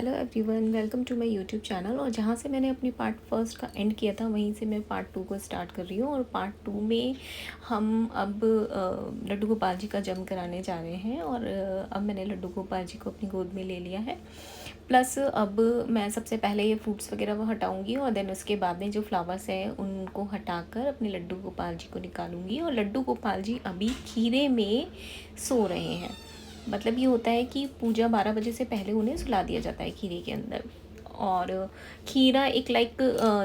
Hello everyone, welcome to my YouTube channel. और जहाँ से मैंने अपनी पार्ट फर्स्ट का एंड किया था वहीं से मैं पार्ट टू को स्टार्ट कर रही हूँ। और पार्ट टू में हम अब लड्डू गोपाल जी का जन्म कराने जा रहे हैं। और अब मैंने लड्डू गोपाल जी को अपनी गोद में ले लिया है। प्लस अब मैं सबसे पहले ये फ्रूट्स वगैरह वो हटाऊँगी और देन उसके बाद में जो फ्लावर्स हैं उनको हटाकर अपने लड्डू गोपाल जी को निकालूंगी। और लड्डू गोपाल जी अभी खीरे में सो रहे हैं। मतलब ये होता है कि पूजा 12 बजे से पहले उन्हें सुला दिया जाता है खीरे के अंदर। और खीरा एक लाइक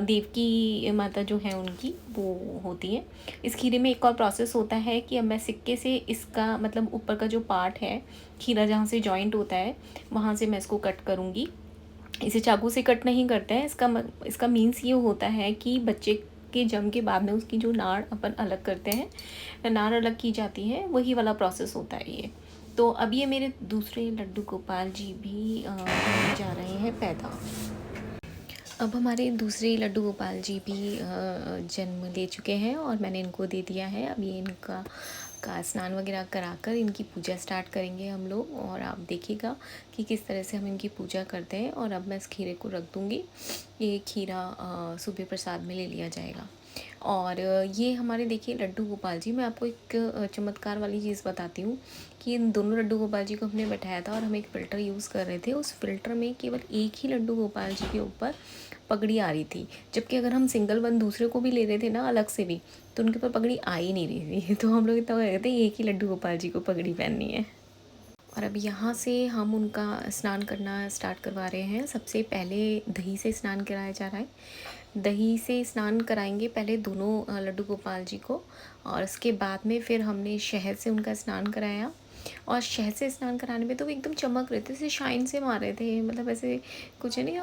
देव की माता जो है उनकी वो होती है। इस खीरे में एक और प्रोसेस होता है कि अब मैं सिक्के से इसका मतलब ऊपर का जो पार्ट है खीरा जहाँ से जॉइंट होता है वहाँ से मैं इसको कट करूँगी। इसे चाकू से कट नहीं करते हैं। इसका मीन्स ये होता है कि बच्चे के जन्म के बाद में उसकी जो नाड़ अपन अलग करते हैं, नाड़ अलग की जाती है, वही वाला प्रोसेस होता है ये। तो अब ये मेरे दूसरे लड्डू गोपाल जी भी होने जा रहे हैं पैदा। अब हमारे दूसरे लड्डू गोपाल जी भी जन्म ले चुके हैं और मैंने इनको दे दिया है। अब ये इनका स्नान वगैरह कराकर इनकी पूजा स्टार्ट करेंगे हम लोग। और आप देखिएगा कि किस तरह से हम इनकी पूजा करते हैं। और अब मैं इस खीरे को रख दूँगी। ये खीरा सुबह प्रसाद में ले लिया जाएगा। और ये हमारे देखिए लड्डू गोपाल जी, मैं आपको एक चमत्कार वाली चीज़ बताती हूँ कि इन दोनों लड्डू गोपाल जी को हमने बैठाया था और हम एक फ़िल्टर यूज़ कर रहे थे। उस फिल्टर में केवल एक ही लड्डू गोपाल जी के ऊपर पगड़ी आ रही थी, जबकि अगर हम सिंगल वन दूसरे को भी ले रहे थे ना अलग से भी, तो उनके ऊपर पगड़ी आ ही नहीं रही थी। तो हम लोग इतना कहते हैं एक ही लड्डू गोपाल जी को पगड़ी पहननी है। और अब यहाँ से हम उनका स्नान करना स्टार्ट करवा रहे हैं। सबसे पहले दही से स्नान कराया जा रहा है। दही से स्नान कराएंगे पहले दोनों लड्डू गोपाल जी को। और उसके बाद में फिर हमने शहद से उनका स्नान कराया। और शहद से स्नान कराने में तो वो एकदम चमक रहे थे, ऐसे शाइन से मार रहे थे। मतलब ऐसे कुछ है नहीं,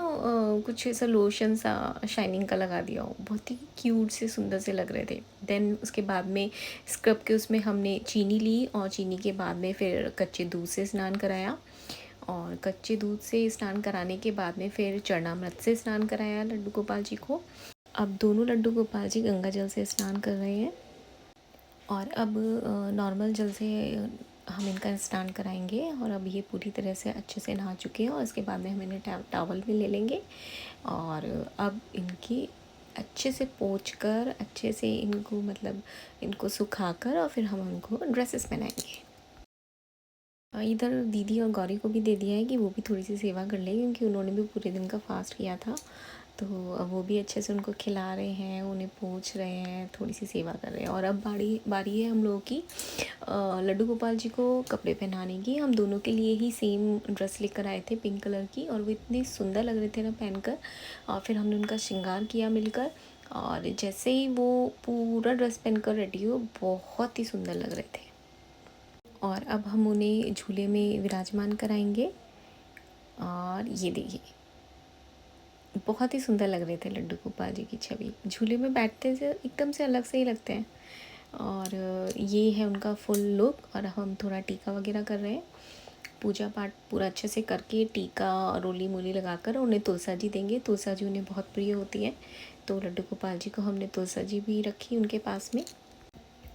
कुछ ऐसा लोशन सा शाइनिंग का लगा दिया हो, बहुत ही क्यूट से सुंदर से लग रहे थे। देन उसके बाद में स्क्रब के उसमें हमने चीनी ली और चीनी के बाद में फिर कच्चे दूध से स्नान कराया। और कच्चे दूध से स्नान कराने के बाद में फिर चरणामृत से स्नान कराया लड्डू गोपाल जी को। अब दोनों लड्डू गोपाल जी गंगा जल से स्नान कर रहे हैं। और अब नॉर्मल जल से हम इनका स्नान कराएंगे। और अब ये पूरी तरह से अच्छे से नहा चुके हैं और इसके बाद में हम इन्हें टॉवल भी ले लेंगे। और अब इनकी अच्छे से पोंछ कर अच्छे से इनको मतलब इनको सुखा कर और फिर हम उनको ड्रेसेस पहनाएंगे। इधर दीदी और गौरी को भी दे दिया है कि वो भी थोड़ी सी सेवा कर ले, क्योंकि उन्होंने भी पूरे दिन का फास्ट किया था। तो अब वो भी अच्छे से उनको खिला रहे हैं, उन्हें पोंछ रहे हैं, थोड़ी सी सेवा कर रहे हैं। और अब बारी है हम लोगों की लड्डू गोपाल जी को कपड़े पहनाने की। हम दोनों के लिए ही सेम ड्रेस लेकर आए थे पिंक कलर की, और वो इतने सुंदर लग रहे थे ना पहनकर। और फिर हमने उनका श्रृंगार किया मिलकर। और जैसे ही वो पूरा ड्रेस पहनकर रेडी हो, बहुत ही सुंदर लग रहे थे। और अब हम उन्हें झूले में विराजमान कराएंगे। और ये देखिए बहुत ही सुंदर लग रहे थे लड्डू गोपाल जी की छवि। झूले में बैठते से एकदम से अलग से ही लगते हैं। और ये है उनका फुल लुक। और हम थोड़ा टीका वगैरह कर रहे हैं। पूजा पाठ पूरा अच्छे से करके टीका और रोली मोली लगाकर उन्हें तुलसा जी देंगे। तुलसा जी उन्हें बहुत प्रिय होती है, तो लड्डू गोपाल जी को हमने तुलसा जी भी रखी उनके पास में।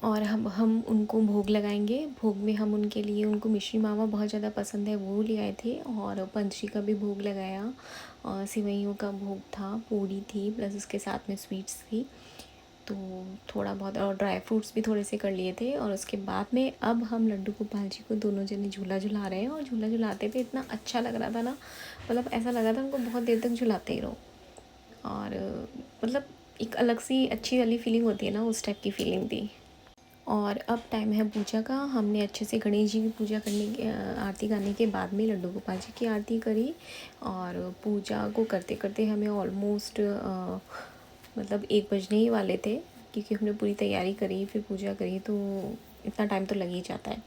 और हम उनको भोग लगाएंगे। भोग में हम उनके लिए, उनको मिश्री मावा बहुत ज़्यादा पसंद है, वो ले आए थे। और पंछी का भी भोग लगाया। और सिवैयों का भोग था, पूड़ी थी, प्लस उसके साथ में स्वीट्स थी। तो थोड़ा बहुत और ड्राई फ्रूट्स भी थोड़े से कर लिए थे। और उसके बाद में अब हम लड्डू गोपाल जी को दोनों जने झूला झुला रहे हैं। और झूला झुलाते पे इतना अच्छा लग रहा था ना, मतलब ऐसा लगा था उनको बहुत देर तक झुलाते ही रहो। और मतलब एक अलग सी अच्छी वाली फीलिंग होती है ना, उस टाइप की फीलिंग थी। और अब टाइम है पूजा का। हमने अच्छे से गणेश जी की पूजा करने के आरती गाने के बाद में लड्डू गोपाल जी की आरती करी। और पूजा को करते करते हमें ऑलमोस्ट मतलब 1 बजने ही वाले थे, क्योंकि हमने पूरी तैयारी करी फिर पूजा करी, तो इतना टाइम तो लग ही जाता है।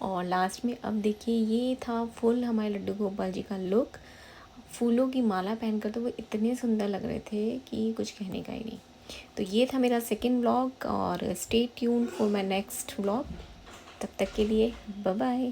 और लास्ट में अब देखिए ये था फुल हमारे लड्डू गोपाल जी का लुक। फूलों की माला पहनकर तो वो इतने सुंदर लग रहे थे कि कुछ कहने का ही नहीं। तो ये था मेरा सेकंड व्लॉग। और stay tune for my next vlog. तब तक के लिए बाय बाय।